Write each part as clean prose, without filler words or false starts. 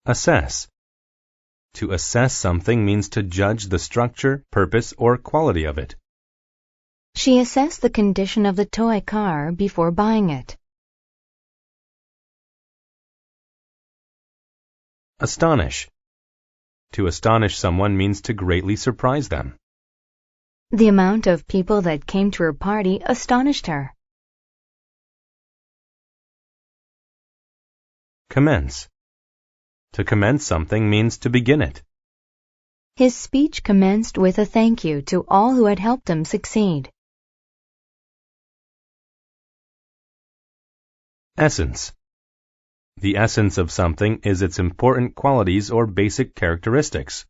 Assess. To assess something means to judge the structure, purpose, or quality of it. She assessed the condition of the toy car before buying it. Astonish. To astonish someone means to greatly surprise them. The amount of people that came to her party astonished her. Commence. To commence something means to begin it. His speech commenced with a thank you to all who had helped him succeed. Essence. The essence of something is its important qualities or basic characteristics.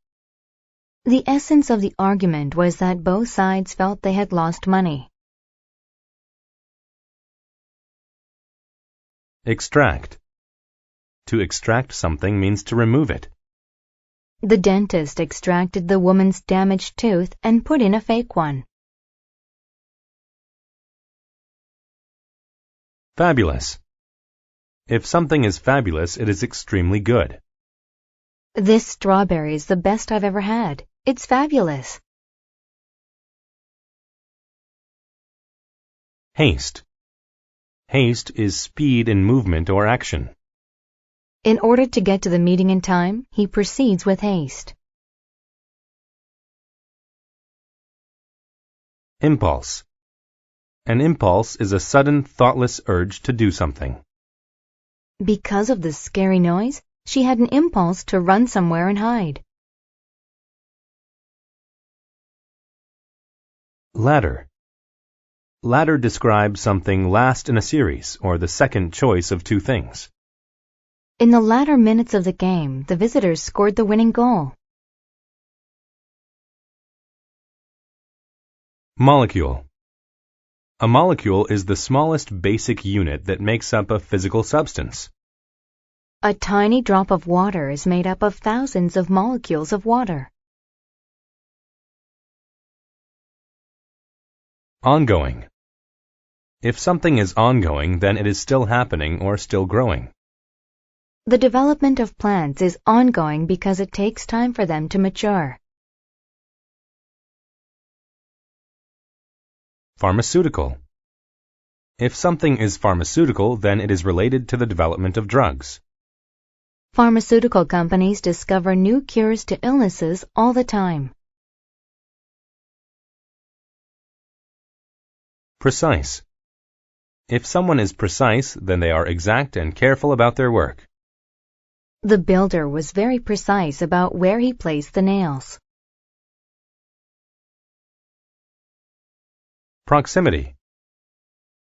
The essence of the argument was that both sides felt they had lost money. Extract. To extract something means to remove it. The dentist extracted the woman's damaged tooth and put in a fake one. Fabulous. If something is fabulous, it is extremely good. This strawberry is the best I've ever had. It's fabulous. Haste. Haste is speed in movement or action. In order to get to the meeting in time, he proceeds with haste. Impulse. An impulse is a sudden, thoughtless urge to do something. Because of the scary noise, she had an impulse to run somewhere and hide. Ladder. Ladder describes something last in a series, or the second choice of two things. In the latter minutes of the game, the visitors scored the winning goal. Molecule. A molecule is the smallest basic unit that makes up a physical substance. A tiny drop of water is made up of thousands of molecules of water. Ongoing. If something is ongoing, then it is still happening or still growing. The development of plants is ongoing because it takes time for them to mature. Pharmaceutical. If something is pharmaceutical, then it is related to the development of drugs. Pharmaceutical companies discover new cures to illnesses all the time. Precise. If someone is precise, then they are exact and careful about their work. The builder was very precise about where he placed the nails. Proximity.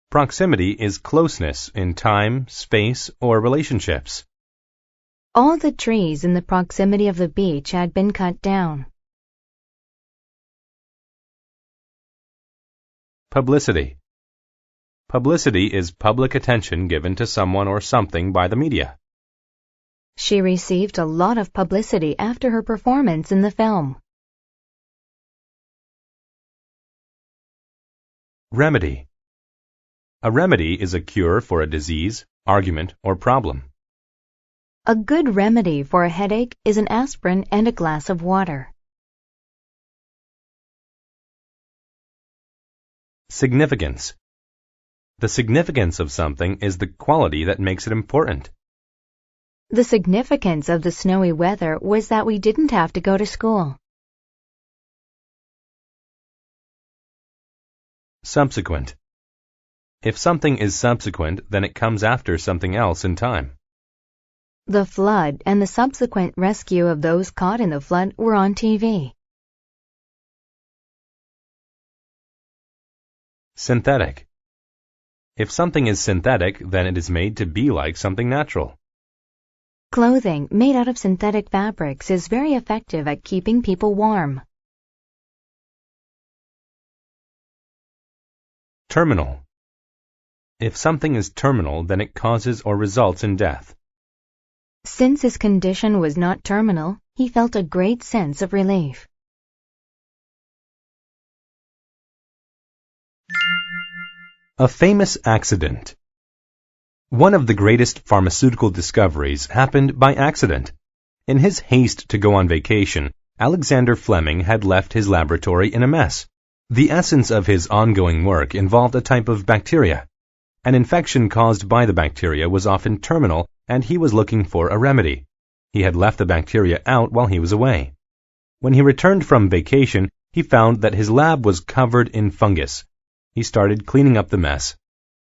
Proximity is closeness in time, space, or relationships. All the trees in the proximity of the beach had been cut down. Publicity. Publicity is public attention given to someone or something by the media. She received a lot of publicity after her performance in the film. Remedy. A remedy is a cure for a disease, argument, or problem. A good remedy for a headache is an aspirin and a glass of water. Significance. The significance of something is the quality that makes it important. The significance of the snowy weather was that we didn't have to go to school. Subsequent. If something is subsequent, then it comes after something else in time. The flood and the subsequent rescue of those caught in the flood were on TV. Synthetic. If something is synthetic, then it is made to be like something natural. Clothing made out of synthetic fabrics is very effective at keeping people warm. Terminal. If something is terminal, then it causes or results in death. Since his condition was not terminal, he felt a great sense of relief. A famous accident. One of the greatest pharmaceutical discoveries happened by accident. In his haste to go on vacation, Alexander Fleming had left his laboratory in a mess. The essence of his ongoing work involved a type of bacteria. An infection caused by the bacteria was often terminal, and he was looking for a remedy. He had left the bacteria out while he was away. When he returned from vacation, he found that his lab was covered in fungus. He started cleaning up the mess.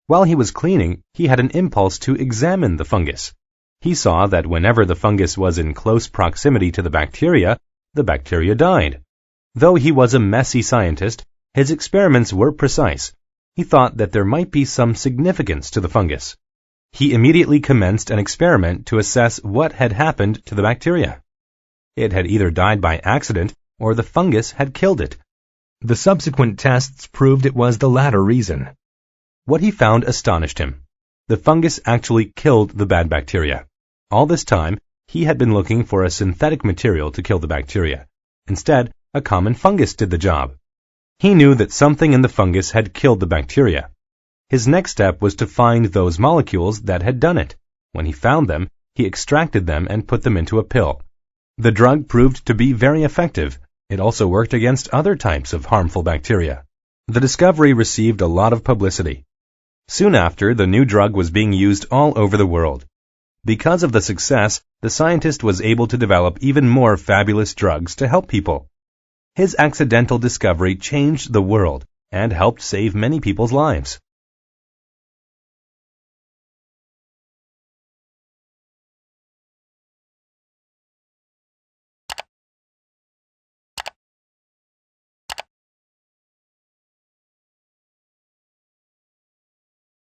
While he was cleaning, he had an impulse to examine the fungus. He saw that whenever the fungus was in close proximity to the bacteria died. Though he was a messy scientist, his experiments were precise. He thought that there might be some significance to the fungus. He immediately commenced an experiment to assess what had happened to the bacteria. It had either died by accident or the fungus had killed it. The subsequent tests proved it was the latter reason. What he found astonished him. The fungus actually killed the bad bacteria. All this time, he had been looking for a synthetic material to kill the bacteria. Instead, a common fungus did the job. He knew that something in the fungus had killed the bacteria. His next step was to find those molecules that had done it. When he found them, he extracted them and put them into a pill. The drug proved to be very effective. It also worked against other types of harmful bacteria. The discovery received a lot of publicity. Soon after, the new drug was being used all over the world. Because of the success, the scientist was able to develop even more fabulous drugs to help people. His accidental discovery changed the world and helped save many people's lives.